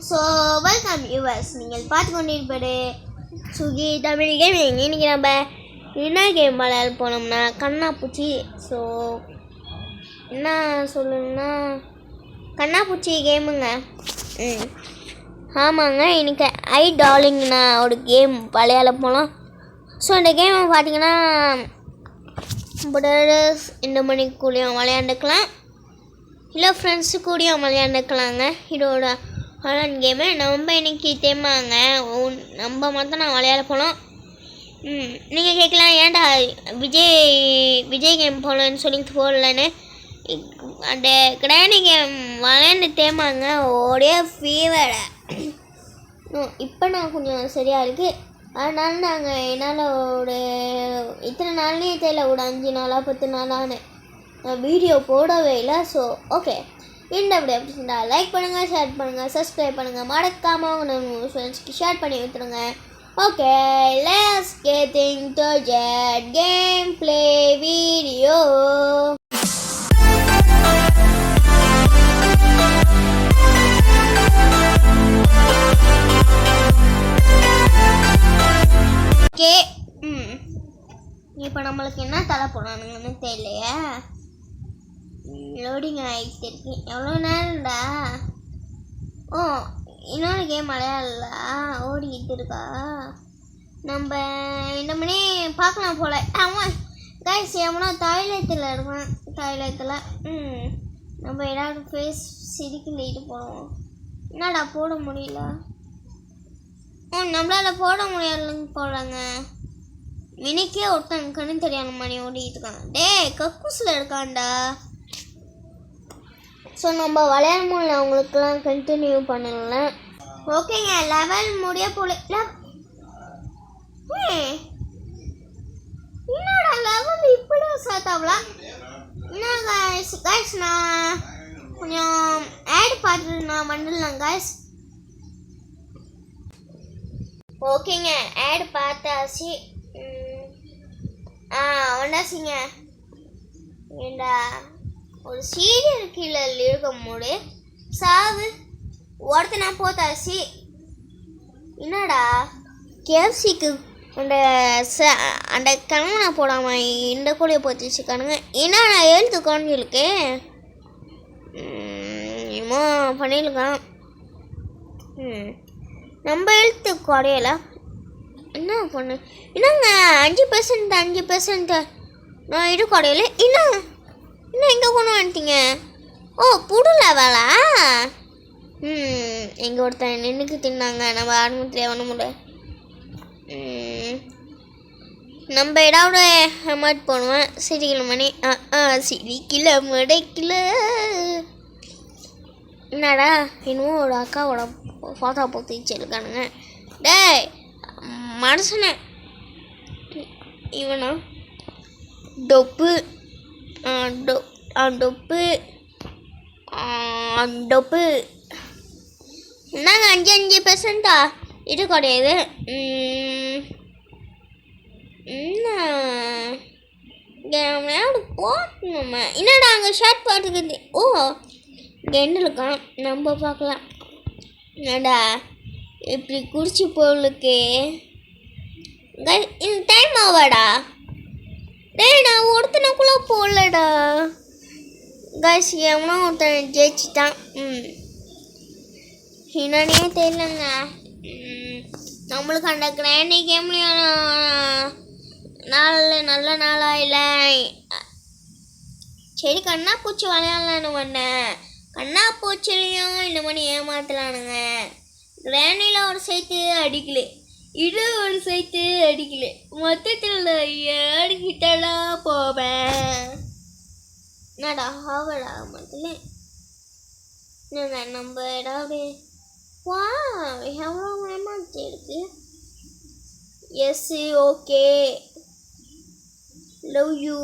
So welcome viewers, நீங்கள் பார்த்து கொண்டிருப்பது சுகி தமிழ் கேமிங். இன்றைக்கி நம்ம என்ன கேம் விளையாட போனோம்னா கண்ணாப்பூச்சி. ஸோ என்ன சொல்லணும்னா கண்ணாப்பூச்சி கேமுங்க. ஆமாங்க, இன்றைக்கி ஐ டார்லிங்னா ஒரு கேம் விளையாட போனோம். ஸோ இந்த கேமை பார்த்தீங்கன்னா இந்த மணிக்கூடையும் விளையாண்டுக்கலாம், இல்லை ஃப்ரெண்ட்ஸு கூடயும் விளையாண்டுக்கலாங்க. இதோட ஆன்லைன் கேமு நம்ம இன்றைக்கி தேமாங்க நம்ம மட்டும் நான் விளையாட போனோம். நீங்கள் கேட்கலாம், ஏன்டா விஜய் கேம் போகலன்னு சொல்லிட்டு போடலன்னு. அந்த கிராணி கேம் விளையாண்டு தேமாங்க ஒரே ஃபீவரை. இப்போ நான் கொஞ்சம் சரியாக இருக்குது. அதனால நாங்கள் என்னால் ஒரு இத்தனை நாள்லேயே தெரியல, ஒரு 5 நாளாக 10 நாளான்னு வீடியோ போடவே இல்லை. ஸோ ஓகே, இந்த வீடியோ எப்படி இருந்தால் லைக் பண்ணுங்கள், ஷேர் பண்ணுங்கள், சப்ஸ்கிரைப் பண்ணுங்கள், மறக்காமல் உங்கள் ஃப்ரெண்ட்ஸ்க்கு ஷேர் பண்ணி விட்டுருங்க. Okay, let's get into the game play video. Okay, இப்போ நம்மளுக்கு என்ன தலை போனானுங்கன்னு தெரியலையே. லோடிங் ஆகிட்டு இருக்கு, எவ்வளோ நேரம்டா. இன்னொரு கேம் விளையாடல, ஓடிக்கிட்டு இருக்கா. நம்ம இந்த மணி பார்க்கலாம் போல. ஆமாம் கைஸ், எவனோ டாய்லெட்டில் இருக்கான். டாய்லெட்டில் நம்ம ஏதாவது ஃபேஸ் சிரிக்கிட்டு போடுவோம். என்னடா போட முடியல, நம்மளால் போட முடியாதுன்னு போடுறாங்க. மினிக்கே ஒருத்தன் கண்ணு தெரியாத மாதிரி ஓடிக்கிட்டு இருக்கான். கக்கூஸில் இருக்கான்டா. ஸோ நம்ம விளையாடும் போது அவங்களுக்குலாம் கண்டினியூ பண்ணல. ஓகேங்க, லெவல் முடிய போல. என்னோட லெவல் இப்படி சாத்தாவலாம். என்ன கைஸ், நான் கொஞ்சம் ஆட் பார்த்துட்டு நான் வந்துடலாம் கைஸ். ஓகேங்க, ஆட் பார்த்தாச்சு. ஒன்றாச்சிங்க. ஏண்டா ஒரு சீரியல் கீழே இருக்கும் போது சாவு ஒருத்தனா போத்தாச்சு. என்னடா கேஎஃப்சிக்கு அந்த கணவனை போடாமல் இந்த கூடையை போட்டு வச்சுக்கானுங்க. என்னடா எழுத்து குறைஞ்சிருக்கு, என்னமோ பண்ணியிருக்கான். நம்ம எழுத்து குறையல, என்ன பண்ணு. என்னங்க 5% நான் இது குறையல. இன்னும் எங்கே கொண்டு வந்துட்டீங்க? புது லெவலா? எங்கே ஒருத்தன் நின்றுக்கு தின்னாங்க. நம்ம ஆரம்பத்தில் ஒன்று முடியல. நம்ம ஏதாவது அமௌண்ட் போடுவேன். சிரிக்கல மணி சிரிக்கல மடைக்கல. என்னடா இன்னும் ஒரு அக்காவோட ஃபோட்டோ போட்டு வச்சுருக்கானுங்க. மனுஷனை இவனா டொப்பு டொப்பு என்னங்க 5% இது கிடையாது. போட்டணும். என்னடா அங்கே ஷர்ட் பார்த்துக்கிட்டு என்ன இருக்கான், நம்ம பார்க்கலாம். என்னடா இப்படி குடிச்சு போலுக்கு இந்த டைம் ஆவாடா. நான் ஒருத்தனுக்குள்ளே போடலடா கைஸ். எவனோ ஒருத்தன் ஜெயிச்சிட்டான். என்னன்னே தெரியலங்க. நம்மளுக்கு அந்த கிராண்டி கேம்லேயும் நல்ல நாளாக இல்லை. சரி, கண்ணாப்பூச்சி விளையாடலான்னு வந்தேன். கண்ணாப்பூச்சிலையும் இந்த மாதிரி ஏமாத்தலானுங்க. கிராண்டியில் ஒரு சேர்த்து அடிக்கல, இது ஒரு சேர்த்து அடிக்கல, மொத்தத்தில் ஏடிக்கிட்டலாம் போவேன். என்னடா ஆவடா மொத்தத்தில். என்னங்க நம்ம ஏதாவது எவ்வளோ ஏமாத்தி இருக்கு. S okay, love you.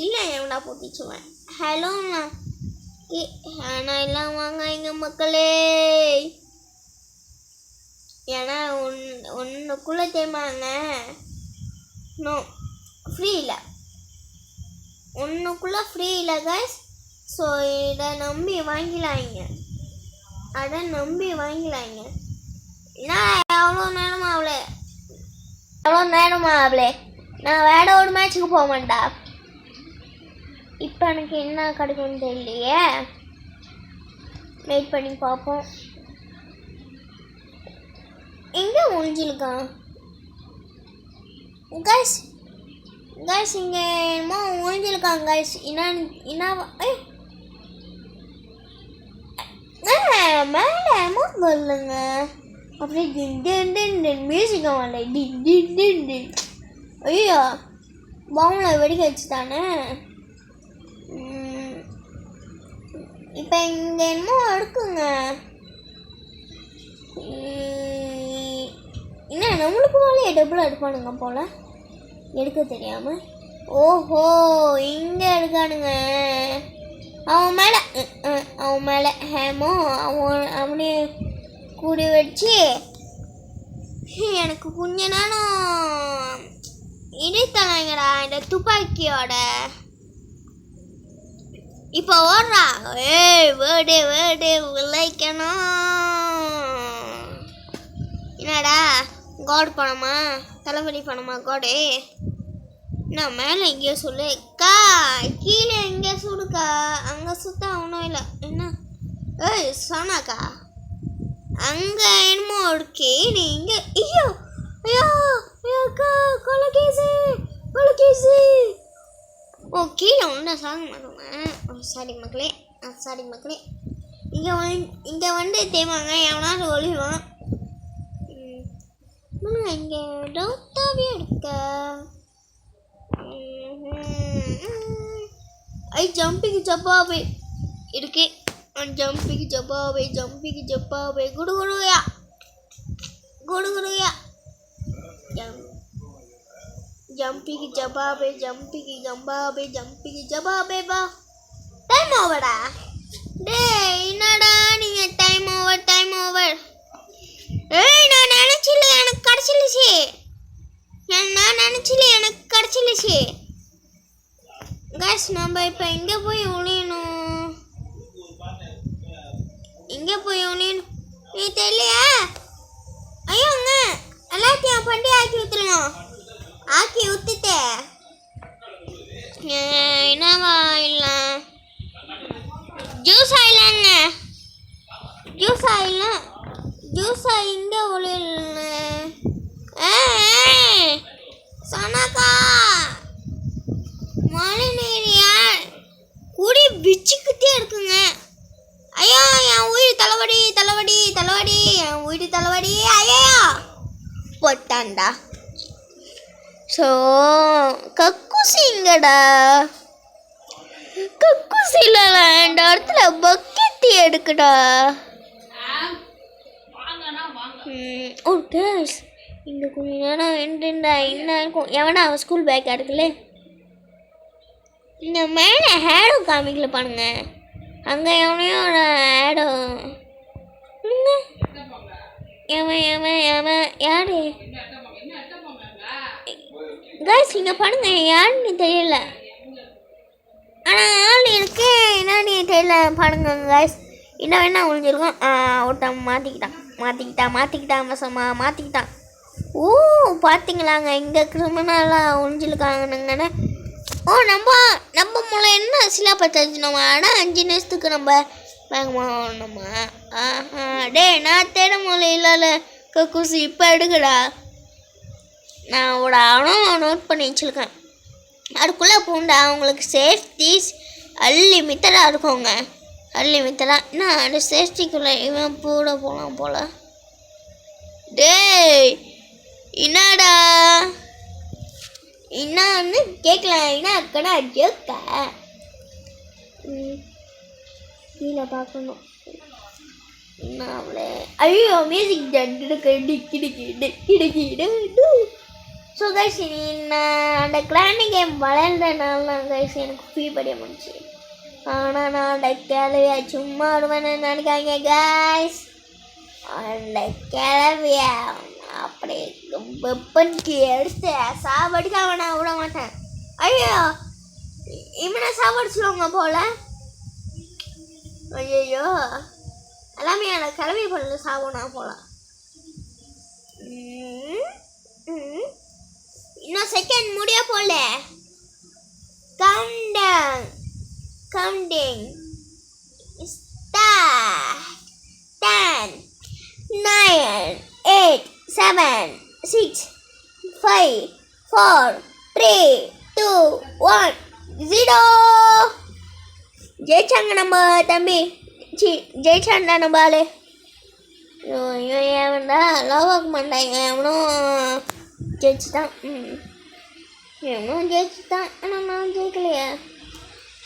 இல்லை எவனா போட்டிச்சுவேன். ஹலோண்ணா ஆனால் எல்லாம் வாங்க எங்கள் மக்களே. ஏன்னா ஒன்றுக்குள்ளே தேமாங்க. நோ ஃப்ரீ இல்லை, ஒன்றுக்குள்ளே ஃப்ரீ இல்லை கைஸ். ஸோ இதை நம்பி வாங்கிலாங்க. அட நம்பி வாங்கிக்கலாங்க. என்ன எவ்வளோ நேரமா அவளே நான் வேற ஒரு மேட்ச்சுக்கு போக மாட்டா. இப்போ எனக்கு என்ன கிடைக்கும்னு தெரியலையே. வெயிட் பண்ணி பார்ப்போம். எங்கே ஒழிஞ்சிருக்கான் கைஸ்? இங்கே என்னமோ ஒழிஞ்சிருக்காங்க கைஸ். மேலே அமௌண்ட் வரலங்க. அப்படியே மியூசிக் வரல. ஐயோ பாம்பில் வெடிக்க வச்சுதானே. இப்போ இங்கே என்னமோ இருக்குங்க. என்ன நம்மளுக்கு போல டபுள் எடுப்பானுங்க போல் எடுக்க தெரியாமல். ஓஹோ இங்கே எடுக்கானுங்க. அவன் மேலே ஹேமோ அவனே கூடி வச்சு எனக்கு கொஞ்ச நேரம் இடித்தலைங்கடா இந்த துப்பாக்கியோட. இப்போ ஓடுறா. வேர்டு விளைக்கணும். என்னடா காட் பணமா தளபதி பணமா காடு? நான் மேலே எங்கேயோ சொல்லு அக்கா, கீழே எங்கேயோ சுடுக்கா. அங்கே சுத்த ஒன்றும் இல்லை. என்ன சொன்னாக்கா அங்கே என்னமோ இருக்கே. நீ இங்கே ஐயோ அக்கா கொலகேசு. ஓ கீழே ஒன்று சாங்க மாட்டோங்க. சாரி மக்களே. இங்கே வந்து தேவாங்க எவனாவது ஒளிவான். இங்கே டவுட்டாகவே இருக்க. ஜம்பிக்கு ஜப்பாவே இருக்கு. ஜம்பிக்கு ஜப்பாவே குடுகுடுயா ஜம்பிக்கு ஜப்பாவே பா. டைம் ஓவரா? என்னடா நீங்க டைம் ஓவர். நான் நினைச்சில எனக்கு கிடைச்சிருச்சு. கைஸ் நம்ம இப்போ எங்கே போய் ஒளியணும்? நீ தெரியலையா? ஐயோங்க எல்லாத்தையும் பண்ணி ஆக்கி ஊற்றுட்டு என்னவா இல்லை ஜூஸ் ஆயிலாம் இங்கே ஒளியல. சொன்னாக்கா மழை நீரியா கூடி விச்சுக்கிட்டே இருக்குங்க. ஐயோ என் உயிர் தலைவடி என் உயிர் தலைவடி. ஐயோ போட்டான்டா. ஸோ கக்குசிங்கடா. கக்குசில இந்த இடத்துல பக்கெட்டி எடுக்குடா. ஓ கேஸ் இங்கே கொஞ்சம் நேரம் வேண்டுண்டா. என்ன இருக்கும்? எவனா அவன் ஸ்கூல் பேக் எடுக்கல. இந்த மேலே ஹேடோ காமிக்கல பாருங்க. அங்கே எவனையோ ஹேடோ யாரு கைஸ் இங்கே பாருங்க. யாருன்னு தெரியல. ஆனால் ஆள் இருக்கு என்னன்னு தெரியல பாருங்க கைஸ். என்ன வேணா ஒழிஞ்சிருக்கும். ஒருத்தன் மாற்றிக்கிட்டான். ஓ பார்த்தீங்களாங்க இங்கே கிரிமினலாக ஒழிஞ்சிருக்காங்கன்னு. ஓ நம்ம மூளை என்ன சிலா பத்தாச்சு. நம்ம ஆனால் 5 நிமிஷத்துக்கு நம்ம வேகமாக நான் தேட மூளை இல்லாத கக்கூசி இப்போ எடுக்கடா. நான் நோட் பண்ணி வச்சுருக்கேன். அதுக்குள்ளே பூண்டா அவங்களுக்கு சேஃப்டிஸ் அன்லிமிட்டடாக இருக்குங்க. என்ன அந்த சேஃப்டிக்குள்ளே இவன் கூட போகலாம் போல். என்னடா என்னன்னு கேட்கலாம். என்ன அக்கடா ஜோக்கா கீழே பார்க்கணும். என்ன அவளே ஐயோ மியூசிக் ஸோ கைஸ் நான் அந்த கிளானி கேம் விளையாடுறதுனால தான் கைஸ் எனக்கு ஃப்ரீ படிய முடிச்சு. ஆனால் நான் அந்த கிளவியா சும்மா வருவேன்னு நினைக்காங்க கைஸ். அந்த கிளவியா அப்படியே வெப்பனுக்கு எடுத்து சாவடிக்காம நான் விட மாட்டேன். ஐயோ இவனை சாவடிச்சுடுவாங்க போல. ஐயோ எல்லாமே எனக்கு கிளம்பி பண்ணல சாப்பிடணும் போல. இன்னும் செகண்ட் முடிய போல. Counting start. 10 9 8 7 6 5 4 3 2 1 0. ஜெயிச்சாங்க நம்ம தம்பி. ஜெயிச்சான்டா நம்ம ஆளு. ஏன்டா லவாக்கு மாட்டாங்க. எவனும் ஜெயிச்சுட்டான். எவனும் ஜெயிச்சுட்டான். ஆனால் நான் ஜெயிக்கலையே.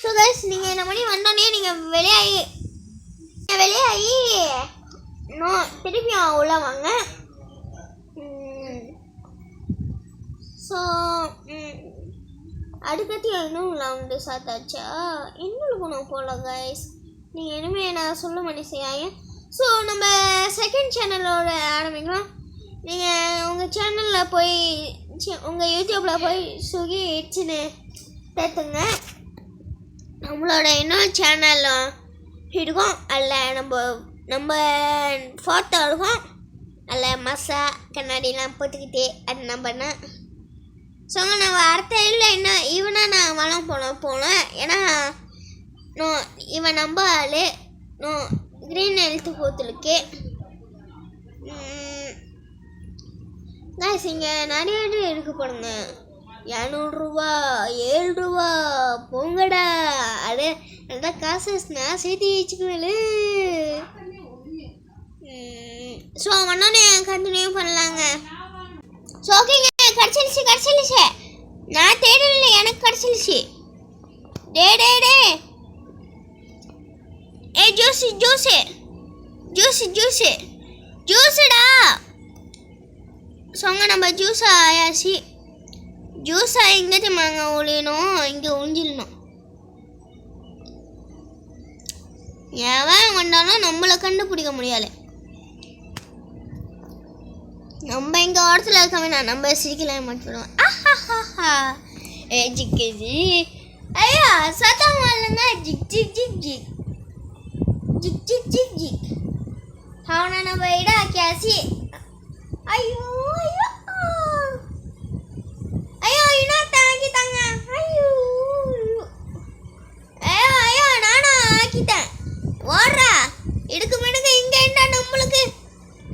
ஸோ கைஸ், நீங்கள் இந்த மாதிரி வந்தோடனே நீங்கள் வெளியாகி இன்னும் திருப்பியும் உள்ள வாங்க. ஸோ அடுக்கத்தி இன்னும் ரவுண்டு சாத்தாச்சா இன்னும் இருக்கணும் போல கைஸ். நீங்கள் இனிமேல் நான் சொல்ல மனுஷையாங்க. ஸோ நம்ம செகண்ட் சேனலோட ஆரம்பிக்கலாம். நீங்கள் உங்கள் சேனலில் போய் உங்கள் யூடியூப்பில் போய் சுகி இட்ஸ்னு தேத்துங்க. நம்மளோட இன்னொரு சேனல் இருக்கும். அதில் நம்ம ஃபோட்டோ இருக்கும். அதில் மசா கண்ணாடிலாம் போட்டுக்கிட்டே அது நம்பண்ணா. ஸோ நம்ம அடுத்த இல்லை இன்னும் இவனாக நான் வளம் போனேன். ஏன்னா இவன் நம்ப ஆள் க்ரீன் ஹெல்த்து போத்துலுக்கு காய்ஸ் இங்கே நிறைய இருக்கு போடுங்க. 200 ரூபா 7 ரூபா போங்கடா. அது அந்த காசு நான் சேர்த்து வச்சுக்குவேன். ஸோ ஒன்னொன்னே கண்டினியூ பண்ணலாங்க. ஸோ ஓகேங்க, கிடச்சிருச்சு. நான் தேடல, எனக்கு கிடச்சிருச்சு. டே ஏ ஜூஸுடா. சொங்க நம்ம ஜூஸ் ஆயாச்சு. ஜூஸா எங்கே தெரியுமாங்க ஒழியணும், இங்கே ஒழிஞ்சிடணும். எவன் வந்தாலும் நம்மளை கண்டுபிடிக்க முடியாது. நம்ம இங்கே ஓரத்தில் இருக்க வேணாம், நம்ம சிரிக்கலாம் மட்டும். ஜிக்கி ஐயா சத்தம் வரலங்க. ஜிக் அவனை நம்ம இடா கேசி. ஐயோ இன்னும் தாங்கிட்டாங்க. ஐயோ நானும் ஆக்கிட்டேன். ஓடுறா இடுக்கு மிடுக்கு. இங்கே என்ன நம்மளுக்கு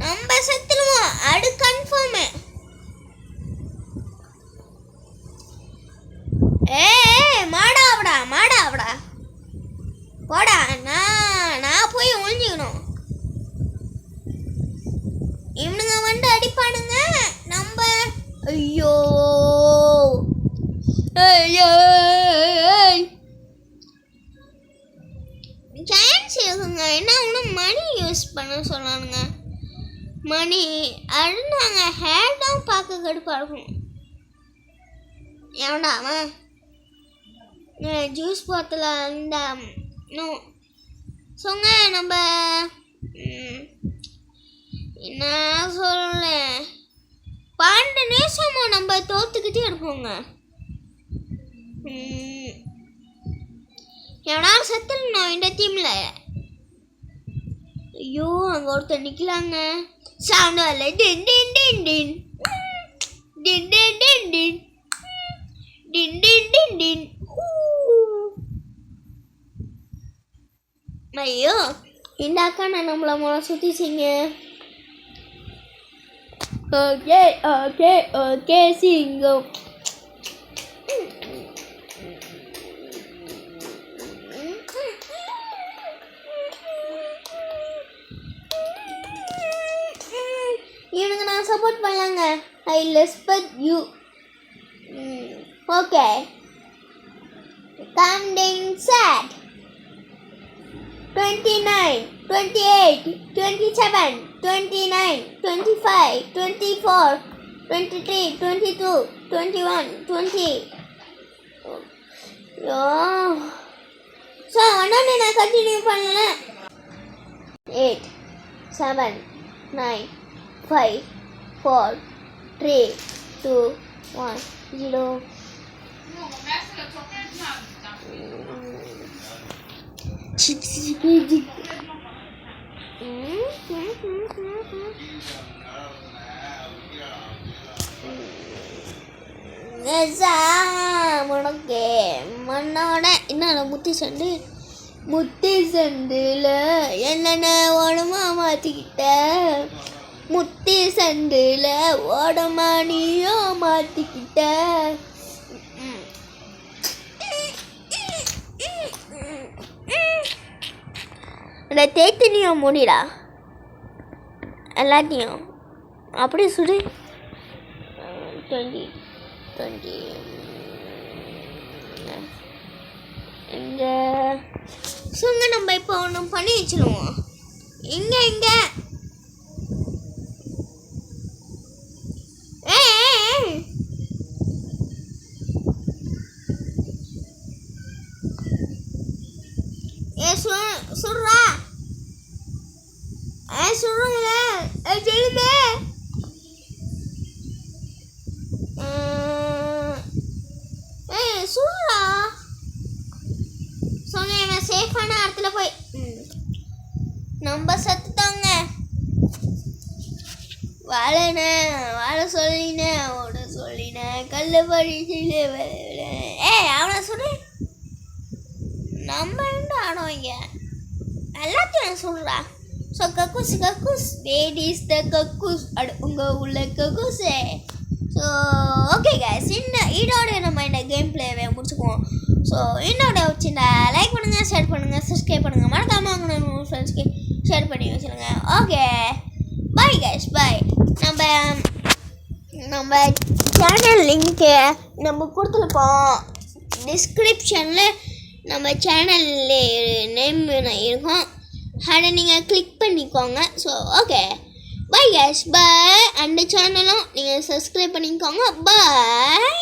நம்ம செத்துருவோம். அடு கன்ஃபார்மு. மாடாவடா போடா. நான் போய் ஒழிஞ்சிக்கணும். இவனுங்க வந்து அடிப்பானுங்க. நம்ம ஐயோ சான்ஸ் இருக்குங்க. என்ன ஒன்றும் மணி யூஸ் பண்ண சொன்னானுங்க. மணி அழுந்தாங்க. ஹேர் தான் பார்க்க கடுப்பாக இருக்கும். எவன்டா அவன் ஜூஸ் பாட்டில் அந்த சொங்க நம்ம என்ன சொல்ல 12 நிமிஷமா நம்ம தோத்துக்கிட்டே இருப்போங்க. எவனா செத்துடணும் இந்த டீமில். ஐயோ அங்கே ஒருத்தர் நிற்கலாங்க. சவுண்ட் வரல. டின் டின் டின் டின் டின் டின் டின் டின் டின் டின் டின் டின். ஐயோ இந்த அக்கா நான் நம்மள சுற்றிச்சிங்க. ஓகே சிங்கம். இவனுக்கு நான் சப்போர்ட் பண்ணலாங்க. I respect you. Okay counting start. 29 28 27 29 25 24 23 22 21 20. So ஒன்று நான் கண்டினியூ பண்ணல. 8 7 9 5 4 3 2 1 0. உனக்கு மண்ணோட என்ன முத்தி சண்டில் என்னென்ன ஓடமா மாற்றிக்கிட்ட முத்தி சண்டில் ஓடமா நீயோ மாற்றிக்கிட்ட இந்த தேத்தினியும் முடிடா எல்லாத்தையும் அப்படியே சுடு 20 இந்த சுங்க நம்ம இப்போ ஒன்று பண்ணி வச்சிருவோம். இங்கே சுடுறா சுடுங்க சொல்லுங்க. சுடுறா சொன்ன சேஃபான இடத்துல போய் நம்ம சத்துட்டாங்க. வாழ சொல்லினேன் ஓட சொல்லினேன் கல்லு படிச்சில அவனை சொல்லு. நம்ம என்ன ஆடுவாங்க எல்லாத்தையும் சொல்றா. ஸோ கக்கூஸ் லேடிஸ் த கக்கூஸ் அடு உங்கள் உள்ள கக்கூஸே. ஸோ ஓகே கைஸ், இதோட நம்ம இந்த கேம் பிளேவை முடிச்சுக்குவோம். ஸோ என்னோட வச்சுருந்தா லைக் பண்ணுங்கள், ஷேர் பண்ணுங்கள், சப்ஸ்கிரைப் பண்ணுங்கள், மறக்காமல் உங்கள் ஃப்ரெண்ட்ஸ்க்கு ஷேர் பண்ணி வச்சுருங்க. ஓகே பாய் கைஸ், பாய். நம்ம சேனல் லிங்க்கு நம்ம கொடுத்துருப்போம் டிஸ்கிரிப்ஷனில். நம்ம சேனல் நேம் இருக்கும், அதை நீங்கள் கிளிக் பண்ணிக்கோங்க. ஸோ ஓகே பாய் கைஸ், பாய். அந்த சேனலும் நீங்கள் சப்ஸ்கிரைப் பண்ணிக்கோங்க. பாய்.